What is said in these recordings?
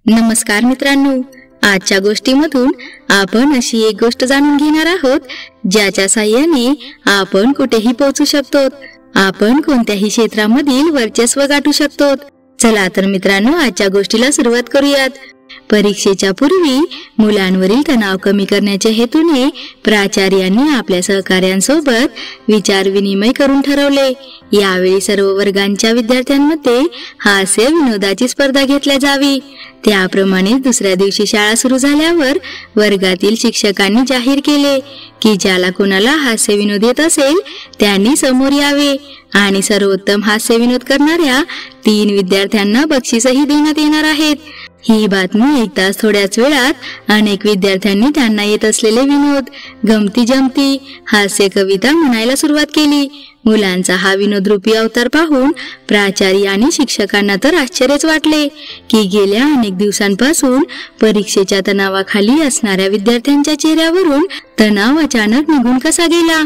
नमस्कार मित्रांनो, आजच्या गोष्टीमधून आपण अशी एक गोष्ट जाणून घेणार आहोत ज्याच्या साहाय्याने आपण कुठेही पोहोचू शकतो. आपण कोणत्याही क्षेत्रामधील वर्चस्व गाठू शकतो. चला तर मित्रांनो, आजच्या गोष्टीला सुरुवात करूयात. परीक्षेच्या पूर्वी मुलांवरील तणाव कमी करण्याच्या हेतूने प्राचार्यांनी आपल्या सहकार्यांसोबत विचार विनिमय करून ठरवले. यावेळी सर्व वर्गांच्या विद्यार्थ्यांमध्ये हास्य विनोदाची स्पर्धा घेतली जावी. त्याप्रमाणे दुसऱ्या दिवशी शाळा सुरू झाल्यावर वर्गातील शिक्षकांनी जाहीर केले की ज्याला कोणाला हास्य विनोद येत असेल त्यांनी समोर यावे आणि सर्वोत्तम हास्य विनोद करणाऱ्या 3 विद्यार्थ्यांना बक्षीसही देण्यात येणार आहेत. ही बातमी ऐकताच थोड्याच वेळात अनेक विद्यार्थ्यांनी त्यांना येत असलेले विनोद, गमती जमती, हास्य कविता म्हणायला सुरुवात केली. मुलांचा हा विनोदरूपी अवतार पाहून प्राचार्य आणि शिक्षकांना तर आश्चर्यच वाटले की गेल्या अनेक दिवसांपासून परीक्षेच्या तणावाखाली असणाऱ्या विद्यार्थ्यांच्या चेहऱ्यावरून तणाव अचानक निघून कसा गेला.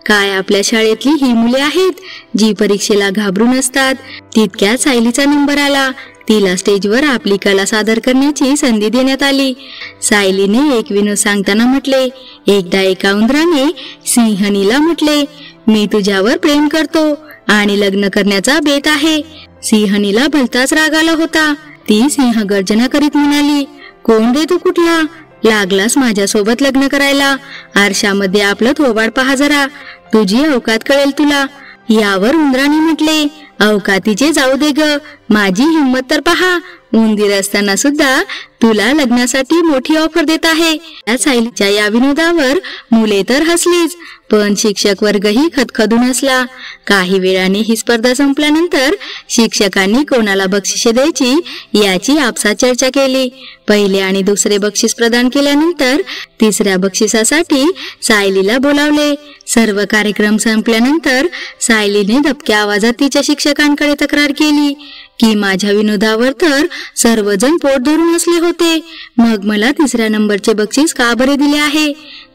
काय आपल्या शाळेतली ही मुले आहेत जी परीक्षेला घाबरून असतात. तितक्यात सायलीचा नंबर आला. तिला स्टेजवर आपली कला सादर करण्याची संधी देण्यात आली. सायलीने एक विनोद सांगताना म्हटले, एकदा एका उंदराने सिंहणीला म्हटले, मी तुझ्यावर प्रेम करतो आणि लग्न करण्याचा बेत आहे. सिंहणीला भलताच राग आला होता. ती सिंह गर्जना करीत म्हणाली, कोण रे तू कुठला? लागलास माझ्यासोबत लग्न करायला? आरशामध्ये आपलं थोबाड पहा जरा, तुझी अवकात कळेल तुला. यावर उंदराने म्हटले, अवकातीचे जाऊ दे ग, माझी हिंमत तर पहा. उंदीर असताना सुद्धा तुला लग्नासाठी मोठी ऑफर देत आहे. सायलीच्या या विनोदावर मुले तर हसलीच, पण शिक्षक वर्गही खदखदून हसला. काही वेळाने ही स्पर्धा संपल्यानंतर शिक्षकांनी कोणाला बक्षिसे द्यायची याची आपसात चर्चा केली. पहिले आणि दुसरे बक्षीस प्रदान केल्यानंतर तिसऱ्या बक्षिसासाठी सायलीला बोलावले. सर्व कार्यक्रम संपल्यानंतर सायलीने दबक्या आवाजात तिच्या शिक्षकांकडे तक्रार केली की माझ्या विनोदावर तर सर्वजण पोट धरून हसले होते, मग मला तिसऱ्या नंबरचे बक्षीस का बरे दिले आहे?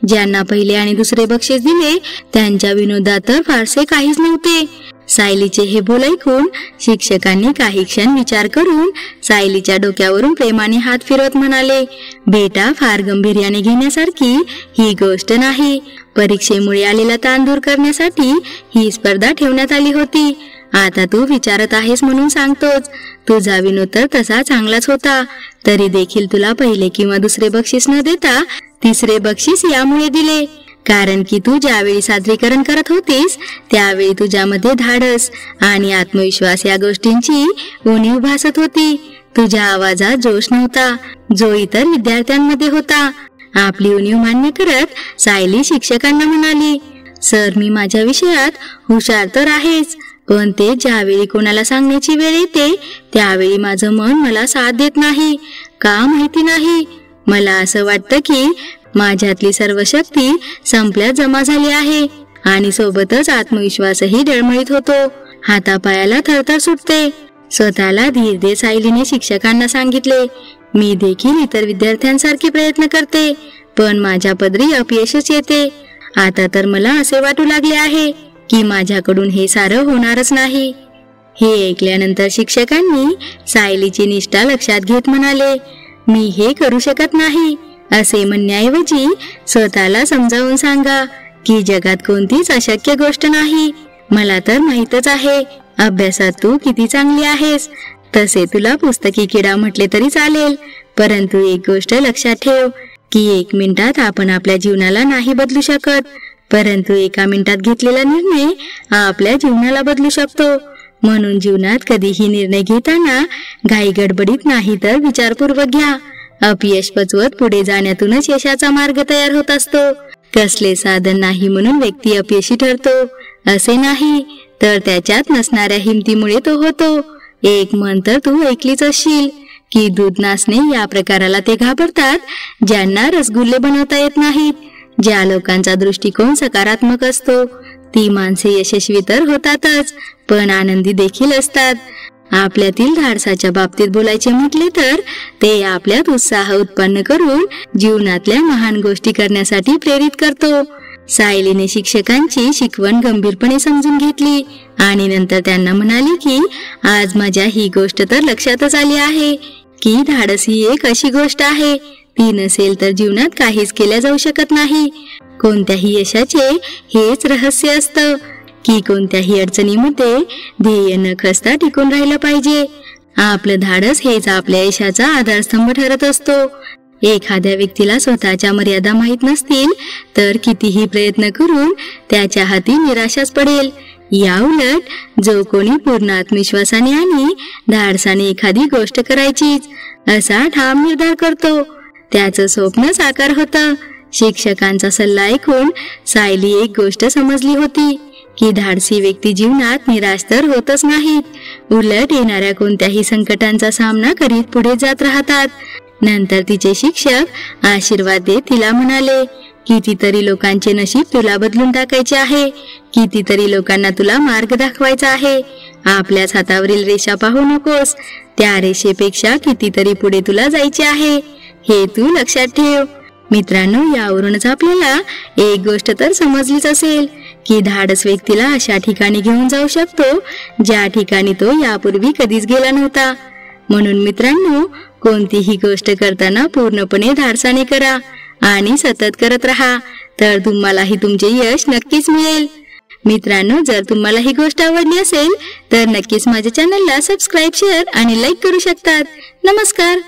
ज्यांना पहिले आणि दुसरे बक्षीस दिले त्यांच्या विनोदात तर फारसे काहीच नव्हते. सायलीचे हे बोल ऐकून शिक्षकांनी काही क्षण विचार करून सायलीच्या डोक्यावरून प्रेमाने हात फिरवत म्हणाले, बेटा, फार गंभीर्याने घेण्यासारखी ही गोष्ट नाही. परीक्षेमुळे आलेला ताण दूर करण्यासाठी ही स्पर्धा ठेवण्यात आली होती. आता तू विचारत आहेस म्हणून सांगतोच. तुझा विनोद तर तसा चांगलाच होता, तरी देखील तुला पहिले किंवा दुसरे बक्षीस न देता तिसरे बक्षीस यामुळे दिले कारण की तू ज्यावेळी सादरीकरण करत होतीस त्यावेळी तुझ्यामध्ये धाडस आणि आत्मविश्वास या गोष्टींची उणीव भासत होती. तुझ्या आवाजात जोश नव्हता जो इतर विद्यार्थ्यांमध्ये होता. आपली उणीव मान्य करत सायली शिक्षकांना म्हणाली, सर, मी माझ्या विषयात हुशार तर आहेच, पण ते ज्यावेळी कोणाला सांगण्याची वेळ येते त्यावेळी माझं मन मला साथ देत नाही. का माहिती नाही. मला असं वाटतं की माझ्यातली सर्व शक्ती संपल्यात जमा झाली आहे आणि सोबतच आत्मविश्वासही डळमळीत होतो. हातापायाला थरथर सुटते. स्वतःला धीर दे, सायलीने शिक्षकांना सांगितले. मी देखील इतर विद्यार्थ्यांसारखे प्रयत्न करते, पण माझ्या पदरी अपयशच येते. आता तर मला असे वाटू लागले आहे की माझ्याकडून हे सारं होणारच नाही. हे ऐकल्यानंतर शिक्षकांनी सायलीची निष्ठा लक्षात घेत म्हणाले, मी हे करू शकत नाही असे म्हणण्याऐवजी स्वतःला समजावून सांगा की जगात कोणतीच अशक्य गोष्ट नाही. मला तर माहीतच आहे अभ्यासात तू किती चांगली आहेस. तसे तुला पुस्तकी किडा म्हटले तरी चालेल, परंतु एक गोष्ट लक्षात ठेव की 1 मिनिटात आपण आपल्या जीवनाला नाही बदलू शकत, परंतु 1 मिनिटात घेतलेला निर्णय आपल्या जीवनाला बदलू शकतो. म्हणून जीवनात कधीही निर्णय घेताना घाई गडबडीत नाही तर विचारपूर्वक घ्या. अपयश पचवत पुढे जाण्यातूनच यशाचा मार्ग तयार होत असतो. कसले साधन नाही म्हणून व्यक्ती अपयशी ठरतो असे नाही, तर त्याच्यात नसणाऱ्या हिमतीमुळे तो होतो. एक म्हण तर तू ऐकलीच असशील की दूध नासणे या प्रकाराला ते घाबरतात ज्यांना रसगुल्ले बनवता येत नाहीत. ज्या लोकांचा दृष्टिकोन सकारात्मक असतो ती माणसे यशस्वी तर होतातच, पण आनंदी देखील असतात. आपल्यातील धाडसाच्या बाबतीत बोलायचे म्हटले तर ते आपल्यात उत्साह उत्पन्न करून जीवनातल्या महान गोष्टी करण्यासाठी प्रेरित करतो. सायलीने शिक्षकांची शिकवण गंभीरपणे समजून घेतली आणि नंतर त्यांना म्हणाली की आज माझ्या ही गोष्ट तर लक्षातच आली आहे की धाडस ही एक अशी गोष्ट आहे, ती नसेल तर जीवनात काहीच केल्या जाऊ शकत नाही. कोणत्याही यशाचे हेच रहस्य असतं की कोणत्याही अडचणीमध्ये ध्येय न खचता टिकून राहिलं पाहिजे. आपलं धाडस हेच आपल्या यशाचा आधारस्तंभ ठरत असतो. एखाद्या व्यक्तीला स्वतःच्या मर्यादा माहीत नसतील तर कितीही प्रयत्न करून त्याच्या हाती निराशाच पडेल. याउलट जो कोणी पूर्ण आत्मविश्वासाने आणि धाडसाने एखादी गोष्ट करायचीच असा ठाम निर्धार करतो, त्याचं स्वप्न साकार होतं. शिक्षकांचा सल्ला ऐकून सायली एक गोष्ट समजली होती की धाडसी व्यक्ती जीवनात निराश तर होतच नाहीत, उलट येणाऱ्या कोणत्याही संकटांचा सामना करीत पुढे जात राहतात. नंतर तिचे शिक्षक आशीर्वाद देत तिला म्हणाले, कितीतरी लोकांचे नशीब तुला बदलून टाकायचे आहे, कितीतरी लोकांना तुला मार्ग दाखवायचा आहे. आपल्याच हातावरील रेषा पाहू नकोस, त्या रेषेपेक्षा कितीतरी पुढे तुला जायचे आहे, हे तू लक्षात ठेव. मित्रांनो, यावरूनच आपल्याला एक गोष्ट तर समजलीच असेल की धाडस व्यक्तीला अशा ठिकाणी घेऊन जाऊ शकतो ज्या ठिकाणी तो यापूर्वी कधीच गेला नव्हता. म्हणून मित्रांनो, कोणतीही गोष्ट करताना पूर्णपणे धाडसाने करा आणि सतत करत राहा, तर तुम्हालाही तुमचे यश नक्कीच मिळेल. मित्रांनो, जर तुम्हाला ही गोष्ट आवडली असेल तर नक्कीच माझ्या चॅनलला सबस्क्राईब, शेअर आणि लाईक करू शकतात. नमस्कार.